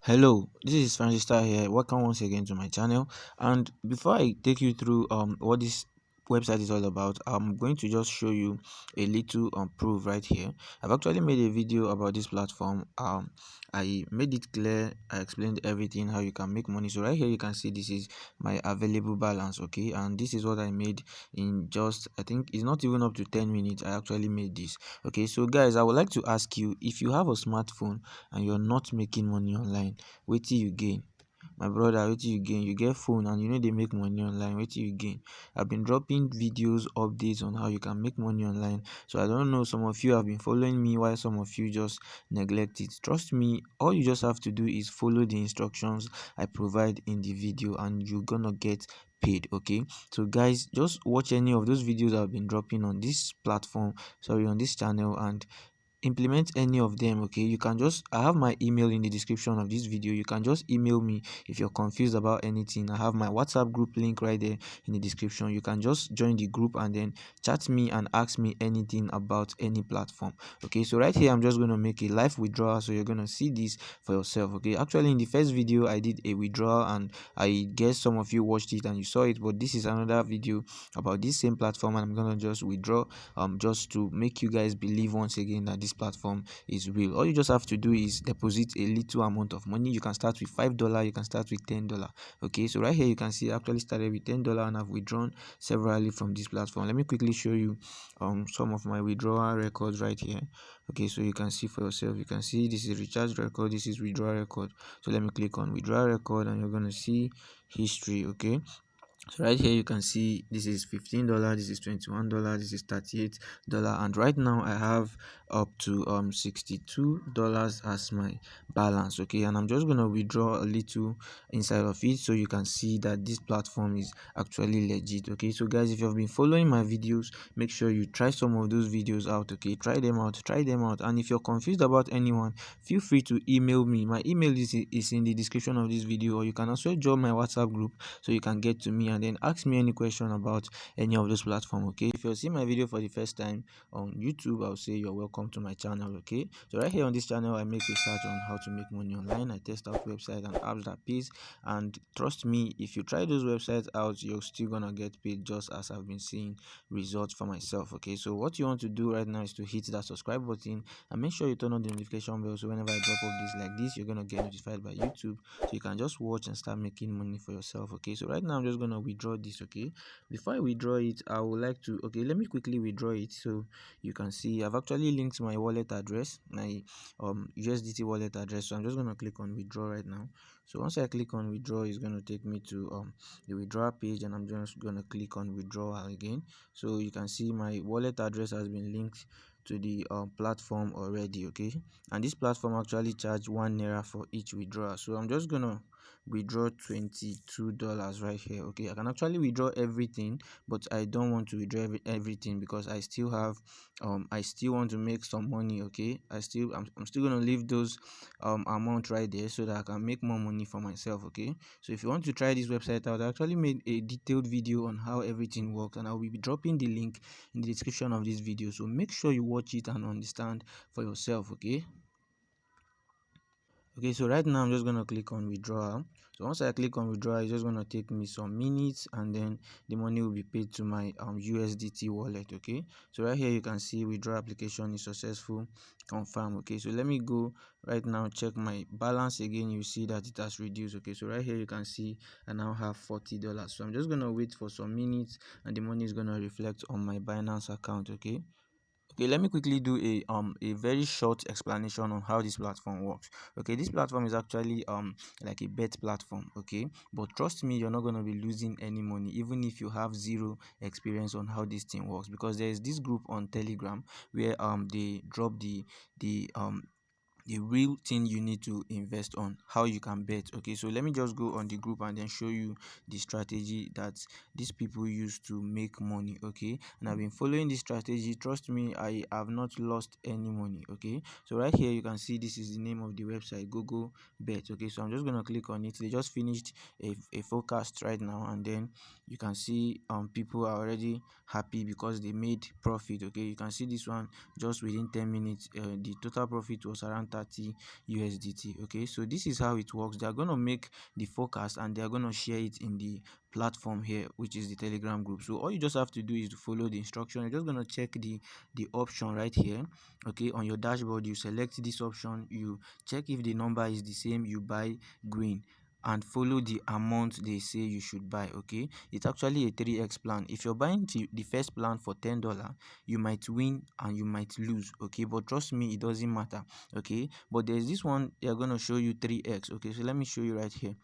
Hello, this is Francis Star here. Welcome once again to my channel. And before I take you through what this website is all about, I'm going to just show you a little proof right here. I've actually made a video about this platform. I made it clear. I explained everything how you can make money. So right here you can see this is my available balance, okay? And this is what I made in just, I think it's not even up to 10 minutes. I actually made this. Okay, so guys, I would like to ask you, if you have a smartphone and you're not making money online, wetin you gain? My brother, wetin you gain? You get phone and you know they make money online, wetin you gain? I've been dropping videos, updates on how you can make money online. So I don't know, some of you have been following me while some of you just neglect it. Trust me, all you just have to do is follow the instructions I provide in the video and you're gonna get paid. Okay, so guys, just watch any of those videos I've been dropping on this platform, sorry, on this channel, and implement any of them. Okay, you can just, I have my email in the description of this video. You can just email me if you're confused about anything. I have my WhatsApp group link right there in the description. You can just join the group and then chat me and ask me anything about any platform. Okay, so right here I'm just going to make a live withdrawal, so you're going to see this for yourself. Okay, actually in the first video I did a withdrawal and I guess some of you watched it and you saw it, but this is another video about this same platform and I'm going to just withdraw just to make you guys believe once again that this platform is real. All you just have to do is deposit a little amount of money. You can start with $5, you can start with $10. Okay, so right here you can see I actually started with $10 and I've withdrawn severally from this platform. Let me quickly show you some of my withdrawal records right here. Okay, so you can see for yourself. You can see this is recharge record, this is withdrawal record. So let me click on withdrawal record and you're going to see history. Okay, so right here you can see this is $15, this is $21, this is $38, and right now I have up to $62 as my balance. Okay, and I'm just gonna withdraw a little inside of it so you can see that this platform is actually legit. Okay, so guys, if you've been following my videos, make sure you try some of those videos out. Okay, try them out, and if you're confused about anyone, feel free to email me. My email is in the description of this video, or you can also join my WhatsApp group so you can get to me and then ask me any question about any of those platforms. Okay, if you're seeing my video for the first time on YouTube, I'll say you're welcome to my channel. Okay, so right here on this channel I make research on how to make money online. I test out websites and apps that pays, and trust me, if you try those websites out, you're still gonna get paid, just as I've been seeing results for myself. Okay, so what you want to do right now is to hit that subscribe button and make sure you turn on the notification bell, so whenever I drop updates like this, you're gonna get notified by YouTube, so you can just watch and start making money for yourself. Okay, so right now I'm just gonna withdraw this. Okay, before I withdraw it, I would like to, okay, let me quickly withdraw it so you can see I've actually linked my wallet address, my USDT wallet address. So I'm just gonna click on withdraw right now. So once I click on withdraw, it's gonna take me to the withdrawal page, and I'm just gonna click on withdrawal again. So you can see my wallet address has been linked to the platform already. Okay, and this platform actually charge 1 naira for each withdrawal. So I'm just gonna withdraw $22 right here. Okay, I can actually withdraw everything, but I don't want to withdraw everything because I still have I still want to make some money. Okay, I'm still gonna leave those amount right there so that I can make more money for myself. Okay, so if you want to try this website out, I actually made a detailed video on how everything works, and I will be dropping the link in the description of this video, so make sure you watch it and understand for yourself. Okay, so right now I'm just going to click on withdrawal. So once I click on withdrawal, it's just going to take me some minutes and then the money will be paid to my USDT wallet. Okay, so right here you can see withdrawal application is successful, confirm. Okay, so let me go right now, check my balance again. You see that it has reduced. Okay, so right here you can see I now have $40. So I'm just going to wait for some minutes and the money is going to reflect on my Binance account. Okay, let me quickly do a very short explanation on how this platform works. Okay, this platform is actually like a bet platform. Okay, but trust me, you're not going to be losing any money even if you have zero experience on how this thing works, because there is this group on Telegram where they drop the real thing you need to invest on, how you can bet. Okay, so let me just go on the group and then show you the strategy that these people use to make money. Okay, and I've been following this strategy. Trust me, I have not lost any money. Okay, so right here you can see this is the name of the website, Google Bet. Okay, so I'm just gonna click on it. They just finished a forecast right now, and then you can see people are already happy because they made profit. Okay, you can see this one just within 10 minutes the total profit was around 30 USDT. Okay, so this is how it works. They are going to make the forecast and they are going to share it in the platform here, which is the Telegram group. So all you just have to do is to follow the instruction. You're just going to check the option right here. Okay, on your dashboard, you select this option, you check if the number is the same, you buy green, and follow the amount they say you should buy. Okay, it's actually a 3x plan. If you're buying the first plan for $10, you might win and you might lose. Okay, but trust me, it doesn't matter. Okay, but there's this one, they're going to show you 3x. Okay, so let me show you right here.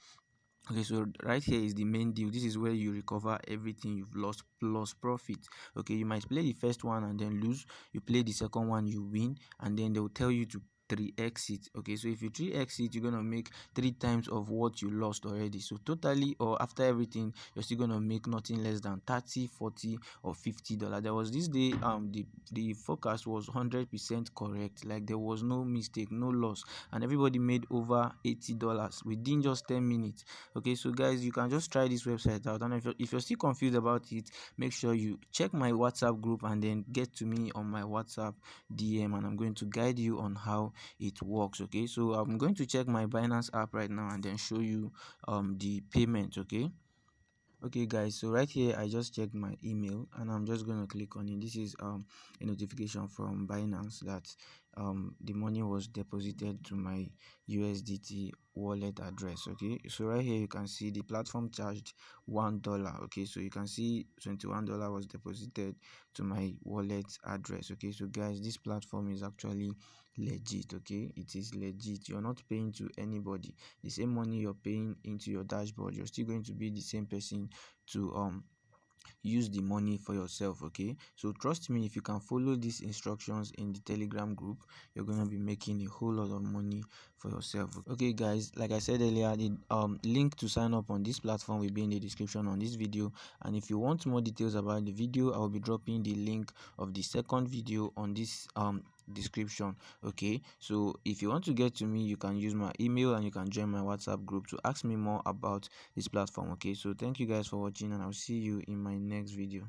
Okay, so right here is the main deal. This is where you recover everything you've lost plus profit. Okay, you might play the first one and then lose. You play the second one, you win, and then they'll tell you to 3x it. Okay, so if you 3x it, you're gonna make 3 times of what you lost already. So totally, or after everything, you're still gonna make nothing less than 30, 40, or $50. There was this day, the forecast was 100% correct. Like there was no mistake, no loss, and everybody made over $80 within just 10 minutes. Okay, so guys, you can just try this website out, and if you're still confused about it, make sure you check my WhatsApp group and then get to me on my WhatsApp DM, and I'm going to guide you on how it works. Okay, so I'm going to check my Binance app right now and then show you the payment. Okay guys, so right here I just checked my email and I'm just going to click on it. This is a notification from Binance that the money was deposited to my USDT wallet address. Okay, so right here you can see the platform charged $1. Okay, so you can see $21 was deposited to my wallet address. Okay, so guys, this platform is actually legit. Okay, it is legit. You're not paying to anybody. The same money you're paying into your dashboard, you're still going to be the same person to use the money for yourself. Okay, so trust me, if you can follow these instructions in the Telegram group, you're going to be making a whole lot of money for yourself. Okay guys, like I said earlier, the link to sign up on this platform will be in the description on this video, and if you want more details about the video, I will be dropping the link of the second video on this description. Okay, so if you want to get to me, you can use my email and you can join my WhatsApp group to ask me more about this platform. Okay, so thank you guys for watching and I'll see you in my next video.